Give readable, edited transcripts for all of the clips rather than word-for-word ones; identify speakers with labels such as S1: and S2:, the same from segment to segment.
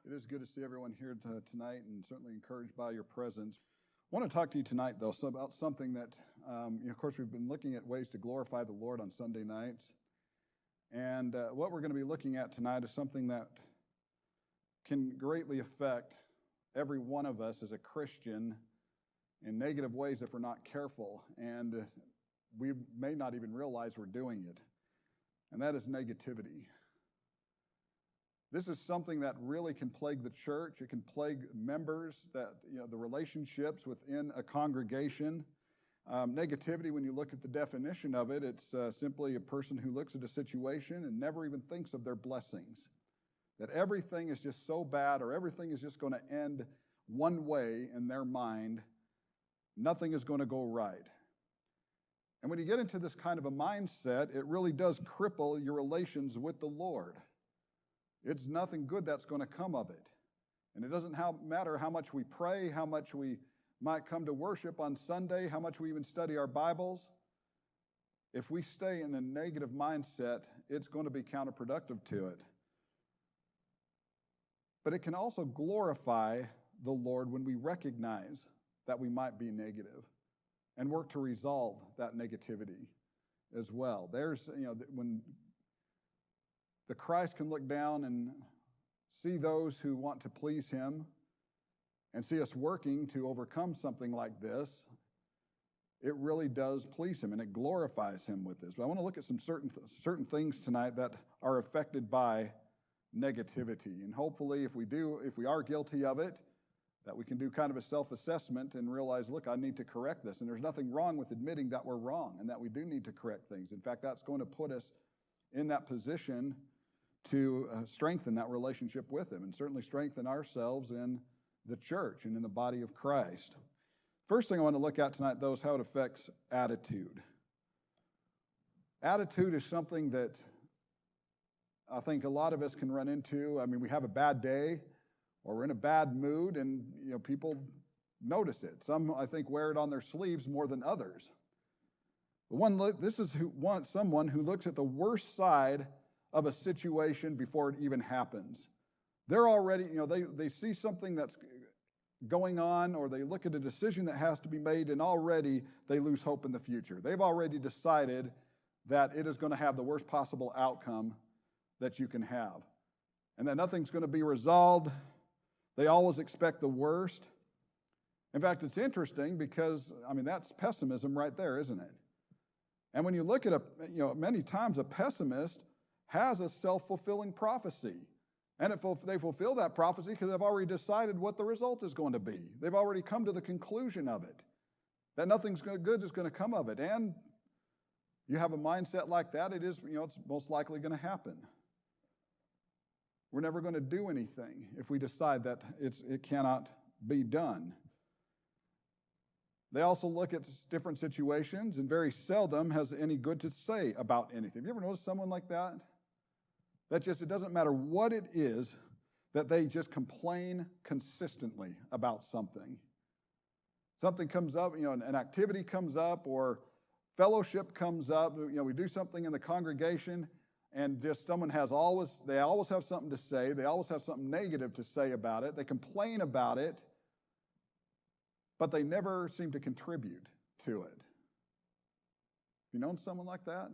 S1: It is good to see everyone here tonight, and certainly encouraged by your presence. I want to talk to you tonight, though, about something that, of course, we've been looking at ways to glorify the Lord on Sunday nights. And what we're going to be looking at tonight is something that can greatly affect every one of us as a Christian in negative ways if we're not careful. And we may not even realize we're doing it. And that is negativity. This is something that really can plague the church. It can plague members, the relationships within a congregation. Negativity, when you look at the definition of it, it's simply a person who looks at a situation and never even thinks of their blessings. That everything is just so bad, or everything is just going to end one way in their mind. Nothing is going to go right. And when you get into this kind of a mindset, it really does cripple your relations with the Lord. It's nothing good that's going to come of it. And it doesn't matter how much we pray, how much we might come to worship on Sunday, how much we even study our Bibles. If we stay in a negative mindset, it's going to be counterproductive to it. But it can also glorify the Lord when we recognize that we might be negative and work to resolve that negativity as well. When the Christ can look down and see those who want to please Him and see us working to overcome something like this, it really does please Him and it glorifies Him with this. But I want to look at some certain things tonight that are affected by negativity. And hopefully if we are guilty of it, that we can do kind of a self-assessment and realize, look, I need to correct this. And there's nothing wrong with admitting that we're wrong and that we do need to correct things. In fact, that's going to put us in that position to strengthen that relationship with Him and certainly strengthen ourselves in the church and in the body of Christ. First thing I want to look at tonight, though, is how it affects attitude. Attitude is something that I think a lot of us can run into. I mean, we have a bad day or we're in a bad mood and people notice it. Some, I think, wear it on their sleeves more than others. But this is someone who looks at the worst side of a situation before it even happens. They're already, they see something that's going on, or they look at a decision that has to be made, and already they lose hope in the future. They've already decided that it is going to have the worst possible outcome that you can have, and that nothing's going to be resolved. They always expect the worst. In fact, it's interesting because, that's pessimism right there, isn't it? And when you look at many times a pessimist has a self-fulfilling prophecy. And they fulfill that prophecy because they've already decided what the result is going to be. They've already come to the conclusion of it, that nothing good is going to come of it. And you have a mindset like that, it's most likely going to happen. We're never going to do anything if we decide that it cannot be done. They also look at different situations and very seldom has any good to say about anything. Have you ever noticed someone like that? It doesn't matter what it is, that they just complain consistently about something. Something comes up, an activity comes up or fellowship comes up, we do something in the congregation and just they always have something to say. They always have something negative to say about it. They complain about it, but they never seem to contribute to it. You known someone like that?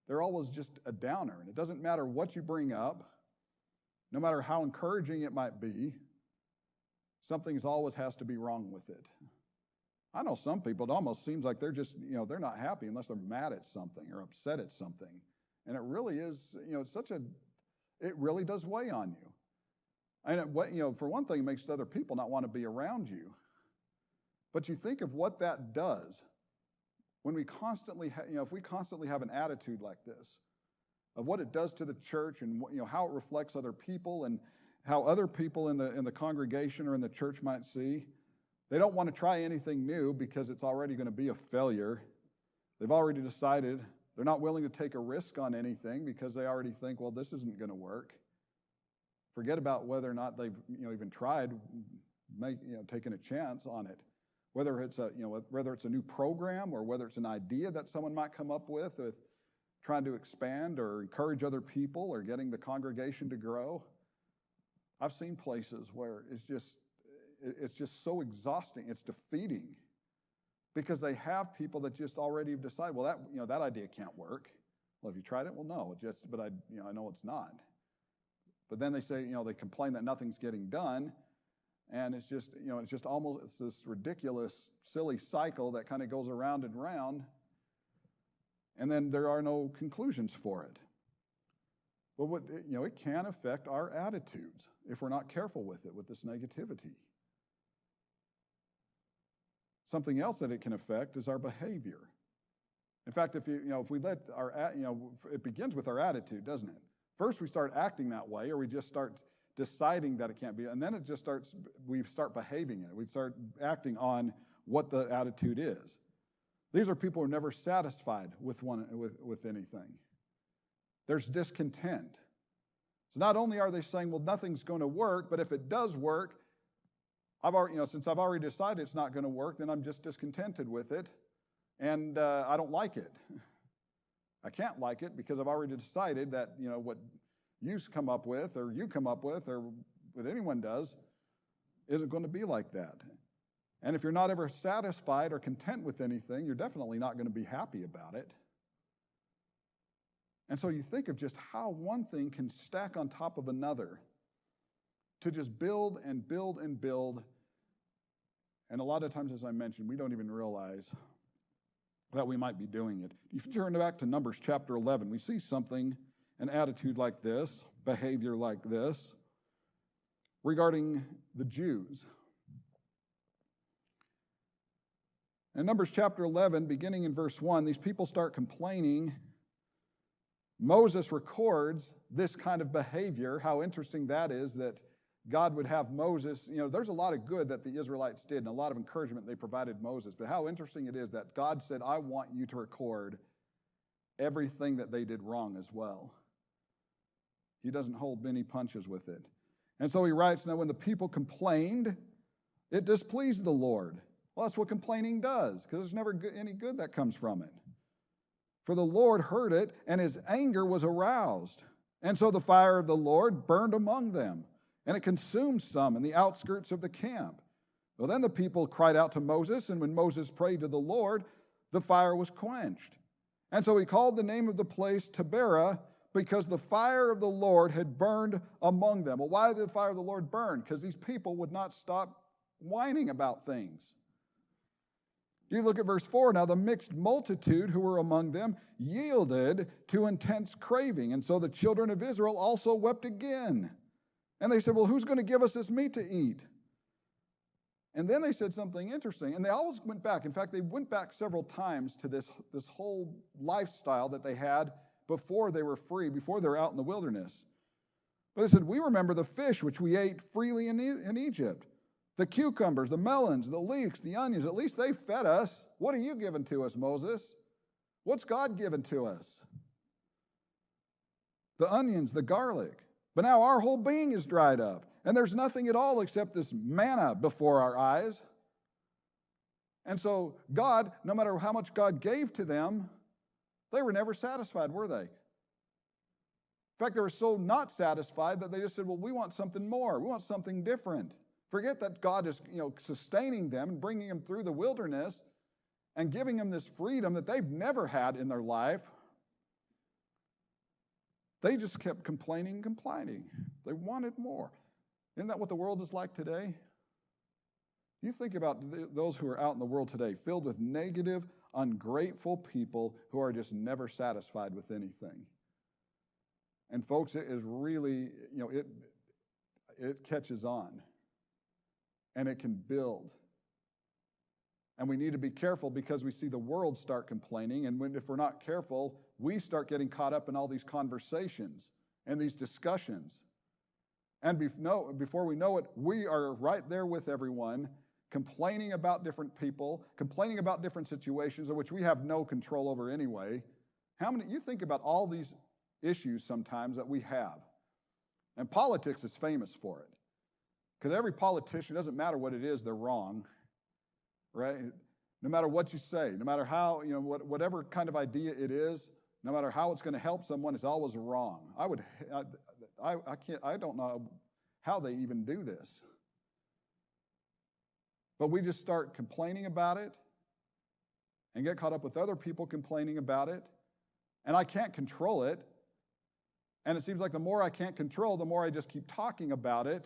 S1: They're always just a downer, and it doesn't matter what you bring up, no matter how encouraging it might be, something always has to be wrong with it. I know some people, it almost seems like they're just, they're not happy unless they're mad at something or upset at something. And it really is, it really does weigh on you. And for one thing, it makes other people not want to be around you. But you think of what that does when we constantly, if we constantly have an attitude like this, of what it does to the church and how it reflects other people and how other people in the congregation or in the church might see. They don't want to try anything new because it's already going to be a failure. They've already decided they're not willing to take a risk on anything because they already think, well, this isn't going to work. Forget about whether or not they've even tried taking a chance on it. Whether it's a new program or whether it's an idea that someone might come up with trying to expand or encourage other people or getting the congregation to grow. I've seen places where it's just so exhausting. It's defeating because they have people that just already decide, well, that idea can't work. Well, have you tried it? Well, no, but I know it's not. But then they say, they complain that nothing's getting done, and it's just this ridiculous, silly cycle that kind of goes around and round, and then there are no conclusions for it. But it can affect our attitudes if we're not careful with it, with this negativity. Something else that it can affect is our behavior. In fact, if we let it begins with our attitude, doesn't it? First, we start acting that way, or we just start deciding that it can't be, and then we start behaving it. We start acting on what the attitude is. These are people who are never satisfied with anything. There's discontent. So not only are they saying, well, nothing's going to work, but if it does work, since I've already decided it's not going to work, then I'm just discontented with it, and I don't like it. I can't like it because I've already decided that, what you come up with, or what anyone does, isn't going to be like that. And if you're not ever satisfied or content with anything, you're definitely not going to be happy about it. And so you think of just how one thing can stack on top of another to just build and build and build. And a lot of times, as I mentioned, we don't even realize that we might be doing it. If you turn back to Numbers chapter 11, we see an attitude like this, behavior like this, regarding the Jews. In Numbers chapter 11, beginning in verse 1, these people start complaining. Moses records this kind of behavior. How interesting that is, that God would have Moses. There's a lot of good that the Israelites did and a lot of encouragement they provided Moses. But how interesting it is that God said, I want you to record everything that they did wrong as well. He doesn't hold many punches with it. And so he writes, now when the people complained, it displeased the Lord. Well, that's what complaining does, because there's never any good that comes from it. For the Lord heard it, and his anger was aroused. And so the fire of the Lord burned among them, and it consumed some in the outskirts of the camp. Well, then the people cried out to Moses, and when Moses prayed to the Lord, the fire was quenched. And so he called the name of the place Taberah, because the fire of the Lord had burned among them. Well, why did the fire of the Lord burn? Because these people would not stop whining about things. You look at verse 4. Now the mixed multitude who were among them yielded to intense craving. And so the children of Israel also wept again. And they said, well, who's going to give us this meat to eat? And then they said something interesting. And they always went back. In fact, they went back several times to this whole lifestyle that they had before they were free, before they were out in the wilderness. But they said, we remember the fish which we ate freely in Egypt. The cucumbers, the melons, the leeks, the onions, at least they fed us. What are you giving to us, Moses? What's God given to us? The onions, the garlic. But now our whole being is dried up, and there's nothing at all except this manna before our eyes. And so God, no matter how much God gave to them, they were never satisfied, were they? In fact, they were so not satisfied that they just said, well, we want something more. We want something different. Forget that God is, sustaining them and bringing them through the wilderness and giving them this freedom that they've never had in their life. They just kept complaining. They wanted more. Isn't that what the world is like today? You think about those who are out in the world today, filled with negative, ungrateful people who are just never satisfied with anything. And folks, it is really, it catches on. And it can build. And we need to be careful because we see the world start complaining. And if we're not careful, we start getting caught up in all these conversations and these discussions. And before we know it, we are right there with everyone, complaining about different people, complaining about different situations of which we have no control over anyway. You think about all these issues sometimes that we have. And politics is famous for it. Because every politician, doesn't matter what it is, they're wrong, right? No matter what you say, no matter how, whatever kind of idea it is, no matter how it's going to help someone, it's always wrong. I don't know how they even do this. But we just start complaining about it and get caught up with other people complaining about it, and I can't control it. And it seems like the more I can't control, the more I just keep talking about it.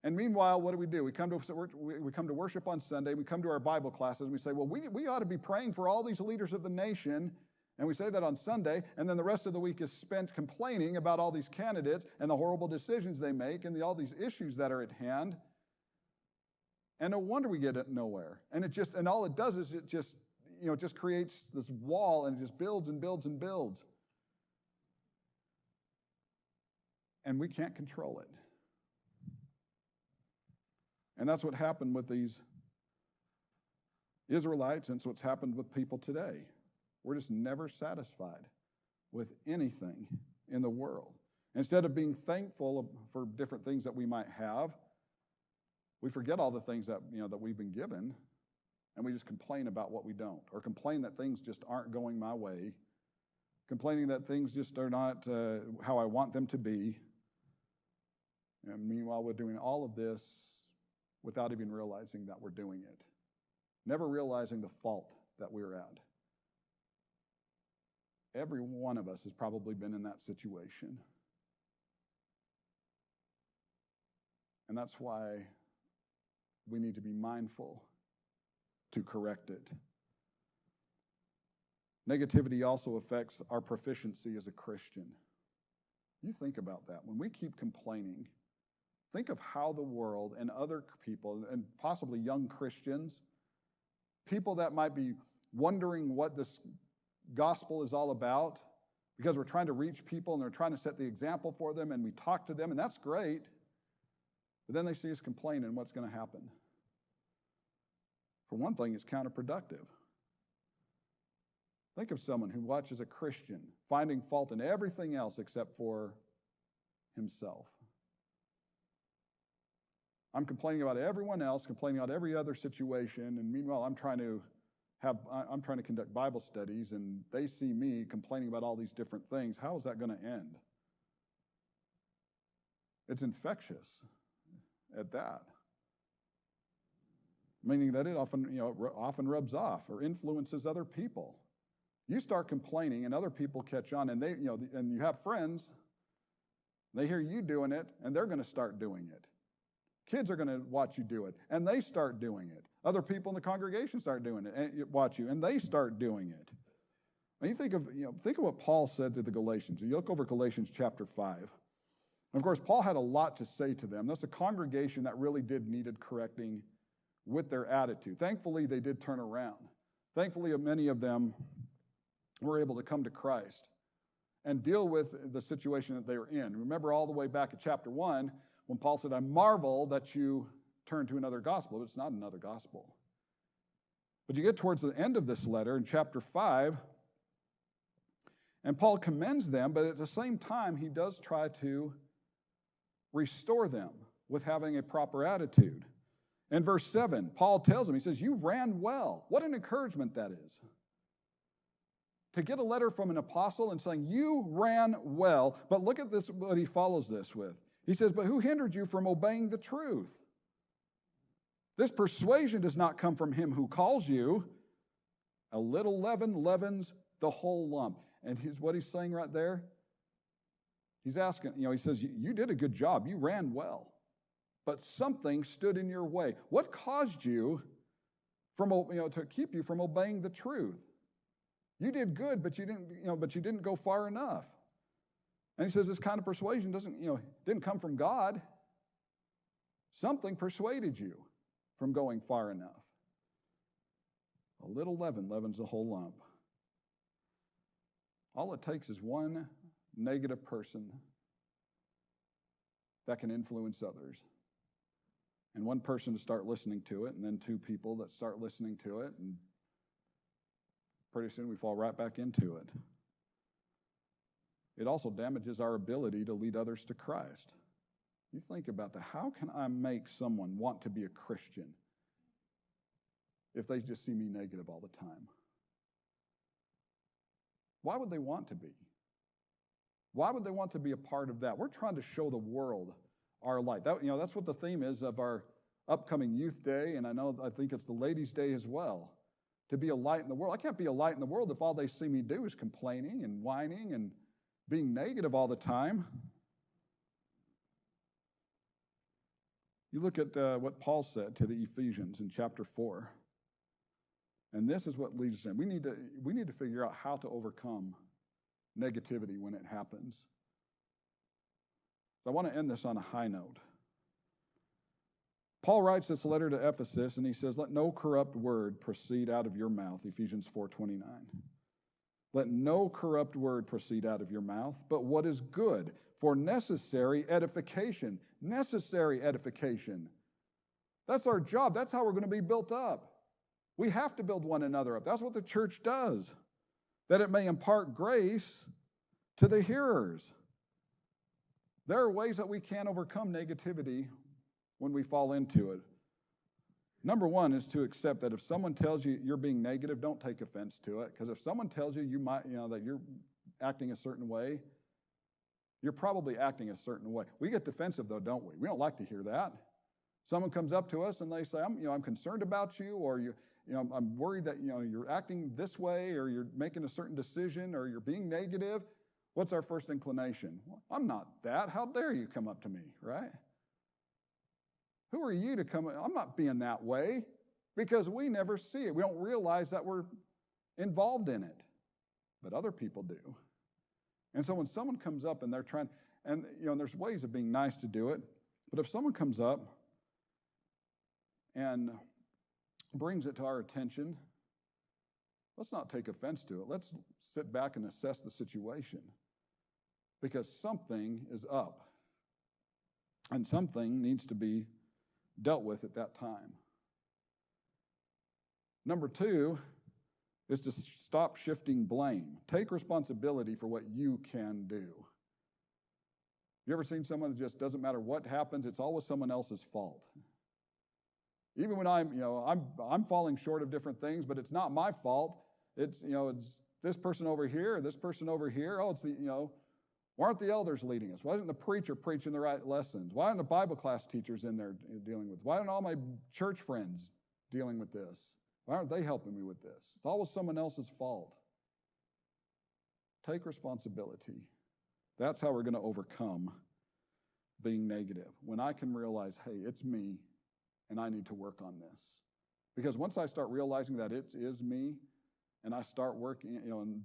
S1: And meanwhile, what do? We come to worship on Sunday, we come to our Bible classes, and we say, well, we ought to be praying for all these leaders of the nation, and we say that on Sunday, and then the rest of the week is spent complaining about all these candidates and the horrible decisions they make and all these issues that are at hand. And no wonder we get it nowhere. And all it does is it just creates this wall, and it just builds and builds and builds. And we can't control it. And that's what happened with these Israelites, and it's what's happened with people today. We're just never satisfied with anything in the world. Instead of being thankful for different things that we might have, we forget all the things that we've been given, and we just complain about what we don't, or complain that things just aren't going my way, complaining that things just are not how I want them to be. And meanwhile, we're doing all of this without even realizing that we're doing it, never realizing the fault that we're at. Every one of us has probably been in that situation. And that's why we need to be mindful to correct it. Negativity also affects our proficiency as a Christian. You think about that. When we keep complaining, think of how the world and other people, and possibly young Christians, people that might be wondering what this gospel is all about, because we're trying to reach people and they're trying to set the example for them, and we talk to them, and that's great. But then they see us complain, and what's going to happen? For one thing, it's counterproductive. Think of someone who watches a Christian finding fault in everything else except for himself. I'm complaining about everyone else, complaining about every other situation, and meanwhile I'm trying to conduct Bible studies, and they see me complaining about all these different things. How is that going to end? It's infectious at that. Meaning that it often rubs off or influences other people. You start complaining, and other people catch on, and and you have friends. They hear you doing it, and they're going to start doing it. Kids are going to watch you do it, and they start doing it. Other people in the congregation start doing it, and watch you, and they start doing it. When you think of what Paul said to the Galatians. You look over Galatians chapter 5. And of course, Paul had a lot to say to them. That's a congregation that really needed correcting with their attitude. Thankfully, they did turn around. Thankfully, many of them were able to come to Christ and deal with the situation that they were in. Remember all the way back at chapter 1, when Paul said, I marvel that you turn to another gospel. But it's not another gospel. But you get towards the end of this letter in chapter 5, and Paul commends them, but at the same time, he does try to restore them with having a proper attitude. In verse 7, Paul tells them, he says, you ran well. What an encouragement that is. To get a letter from an apostle and saying, you ran well. But look at this, what he follows this with. He says, but who hindered you from obeying the truth? This persuasion does not come from him who calls you. A little leaven leavens the whole lump. And what he's saying right there, he's asking, he says, you did a good job. You ran well. But something stood in your way. What caused you to keep you from obeying the truth? You did good, but you didn't go far enough. And he says this kind of persuasion didn't come from God. Something persuaded you from going far enough. A little leaven leavens the whole lump. All it takes is one negative person that can influence others. And one person to start listening to it, and then two people that start listening to it, and pretty soon we fall right back into it. It also damages our ability to lead others to Christ. You think about that. How can I make someone want to be a Christian if they just see me negative all the time? Why would they want to be? Why would they want to be a part of that? We're trying to show the world our light. That's what the theme is of our upcoming Youth Day, and I think it's the Ladies' Day as well. To be a light in the world. I can't be a light in the world if all they see me do is complaining and whining and being negative all the time. You look at what Paul said to the Ephesians in chapter 4. And this is what leads us in. We need to figure out how to overcome negativity when it happens. So I want to end this on a high note. Paul writes this letter to Ephesus, and he says, "Let no corrupt word proceed out of your mouth," Ephesians 4:29. "Let no corrupt word proceed out of your mouth, but what is good for necessary edification." Necessary edification. That's our job. That's how we're going to be built up. We have to build one another up. That's what the church does, that it may impart grace to the hearers. There are ways that we can overcome negativity when we fall into it. Number one is to accept that if someone tells you you're being negative, don't take offense to it. Because if someone tells you that you're acting a certain way, you're probably acting a certain way. We get defensive though, don't we? We don't like to hear that. Someone comes up to us and they say, I'm concerned about you, or I'm worried that you're acting this way, or you're making a certain decision, or you're being negative. What's our first inclination? Well, I'm not that. How dare you come up to me, right? Who are you to come? I'm not being that way, because we never see it. We don't realize that we're involved in it, but other people do. And so when someone comes up and they're trying, and there's ways of being nice to do it, but if someone comes up and brings it to our attention, let's not take offense to it. Let's sit back and assess the situation, because something is up, and something needs to be dealt with at that time. Number two is to stop shifting blame. Take responsibility for what you can do. You ever seen someone that just doesn't matter what happens, it's always someone else's fault? Even when I'm falling short of different things, but it's not my fault. It's this person over here, this person over here. Oh, why aren't the elders leading us? Why isn't the preacher preaching the right lessons? Why aren't the Bible class teachers in there dealing with it? Why aren't all my church friends dealing with this? Why aren't they helping me with this? It's always someone else's fault. Take responsibility. That's how we're going to overcome being negative. When I can realize, hey, it's me, and I need to work on this. Because once I start realizing that it is me, and I start working, and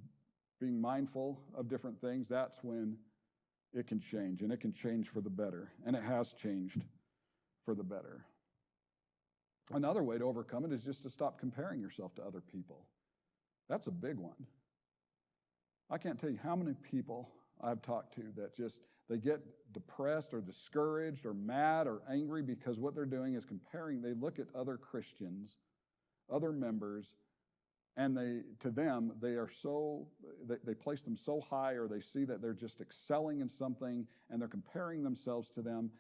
S1: being mindful of different things, that's when it can change, and it can change for the better, and it has changed for the better. Another way to overcome it is just to stop comparing yourself to other people. That's a big one. I can't tell you how many people I've talked to that they get depressed or discouraged or mad or angry because what they're doing is comparing. They look at other Christians, other members, and they place them so high, or they see that they're just excelling in something, and they're comparing themselves to them,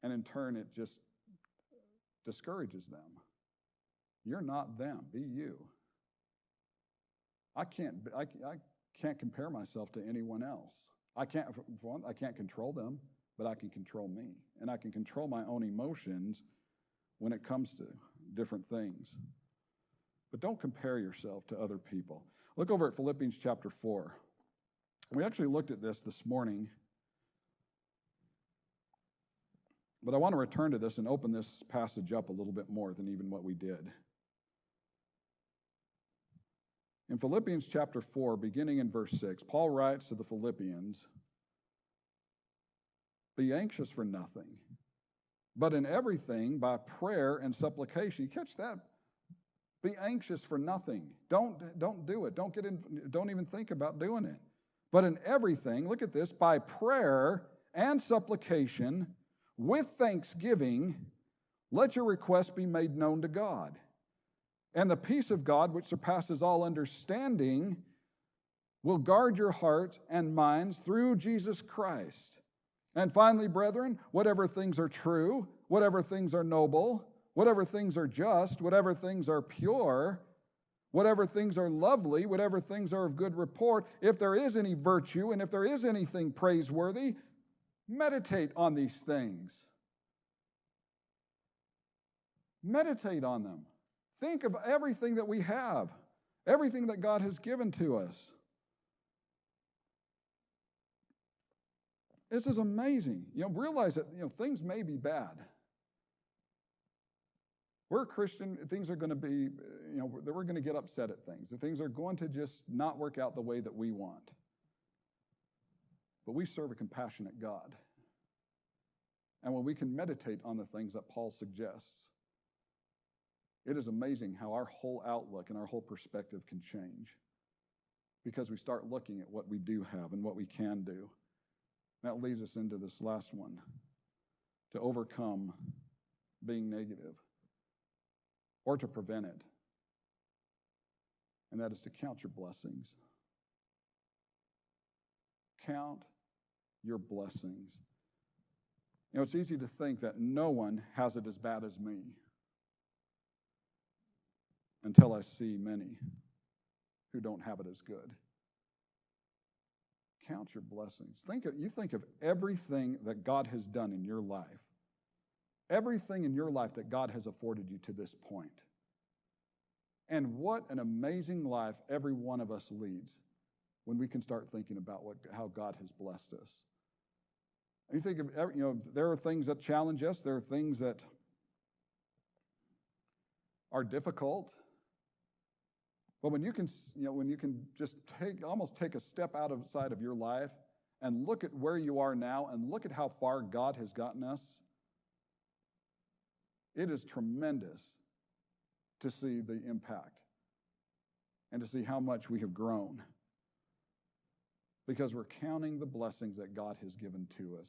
S1: and in turn it just discourages them. You're not them. Be you. I can't compare myself to anyone else. I can't control them, but I can control me, and I can control my own emotions when it comes to different things. But don't compare yourself to other people. Look over at Philippians chapter 4. We actually looked at this morning, but I want to return to this and open this passage up a little bit more than even what we did. In Philippians chapter 4, beginning in verse 6, Paul writes to the Philippians, "Be anxious for nothing, but in everything by prayer and supplication." You catch that? Be anxious for nothing. Don't do it. Don't even think about doing it. But in everything, look at this, by prayer and supplication, with thanksgiving, let your requests be made known to God. And the peace of God, which surpasses all understanding, will guard your hearts and minds through Jesus Christ. And finally, brethren, whatever things are true, whatever things are noble, whatever things are just, whatever things are pure, whatever things are lovely, whatever things are of good report, if there is any virtue and if there is anything praiseworthy, Meditate on these things. Meditate on them. Think of everything that we have, everything that God has given to us. This is amazing. Realize that things may be bad. We're a Christian. Things are going to be, we're going to get upset at things. Things are going to just not work out the way that we want. But we serve a compassionate God. And when we can meditate on the things that Paul suggests, it is amazing how our whole outlook and our whole perspective can change because we start looking at what we do have and what we can do. That leads us into this last one, to overcome being negative or to prevent it. And that is to count your blessings. Count your blessings. It's easy to think that no one has it as bad as me until I see many who don't have it as good. Count your blessings. You think of everything that God has done in your life. Everything in your life that God has afforded you to this point. And what an amazing life every one of us leads when we can start thinking about how God has blessed us. And you think of, there are things that challenge us. There are things that are difficult. But when you can just almost take a step outside of your life and look at where you are now and look at how far God has gotten us, it is tremendous to see the impact and to see how much we have grown because we're counting the blessings that God has given to us.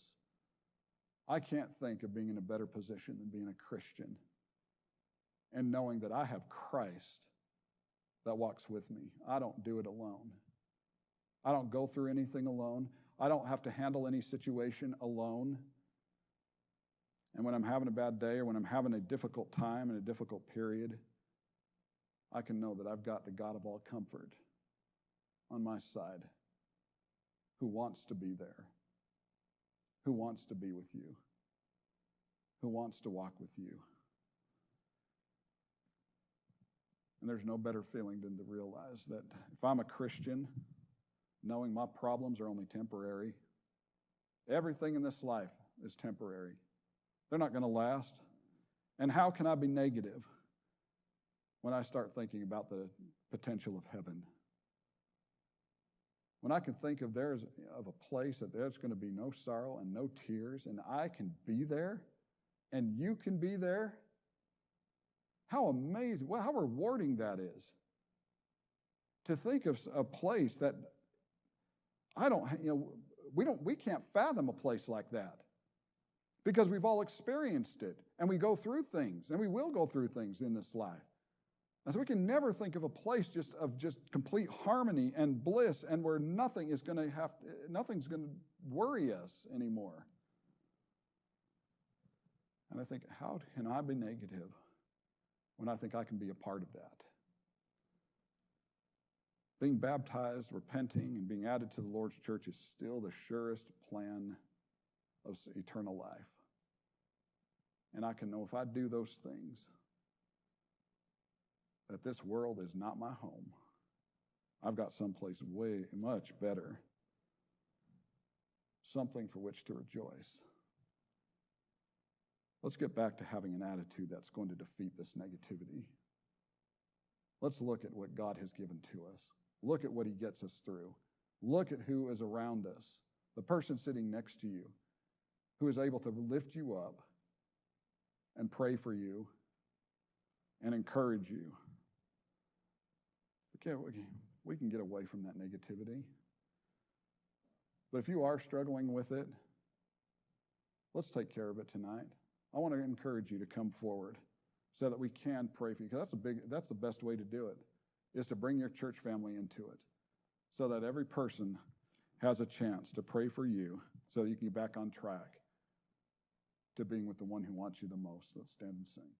S1: I can't think of being in a better position than being a Christian and knowing that I have Christ that walks with me. I don't do it alone. I don't go through anything alone. I don't have to handle any situation alone. And when I'm having a bad day or when I'm having a difficult time and a difficult period, I can know that I've got the God of all comfort on my side who wants to be there, who wants to be with you, who wants to walk with you. And there's no better feeling than to realize that if I'm a Christian, knowing my problems are only temporary, everything in this life is temporary. They're not going to last. And how can I be negative when I start thinking about the potential of heaven? When I can think of a place that there's going to be no sorrow and no tears, and I can be there, and you can be there, how amazing, how rewarding that is. To think of a place that we can't fathom a place like that. Because we've all experienced it, and we go through things, and we will go through things in this life. And so we can never think of a place of complete harmony and bliss, and where nothing's going to worry us anymore. And I think, how can I be negative when I think I can be a part of that? Being baptized, repenting, and being added to the Lord's church is still the surest plan of eternal life. And I can know if I do those things, that this world is not my home. I've got someplace much better. Something for which to rejoice. Let's get back to having an attitude that's going to defeat this negativity. Let's look at what God has given to us. Look at what He gets us through. Look at who is around us. The person sitting next to you who is able to lift you up and pray for you and encourage you. Okay, we can get away from that negativity. But if you are struggling with it, let's take care of it tonight. I want to encourage you to come forward so that we can pray for you. Because that's the best way to do it, is to bring your church family into it so that every person has a chance to pray for you so that you can get back on track to being with the one who wants you the most. Let's stand and sing.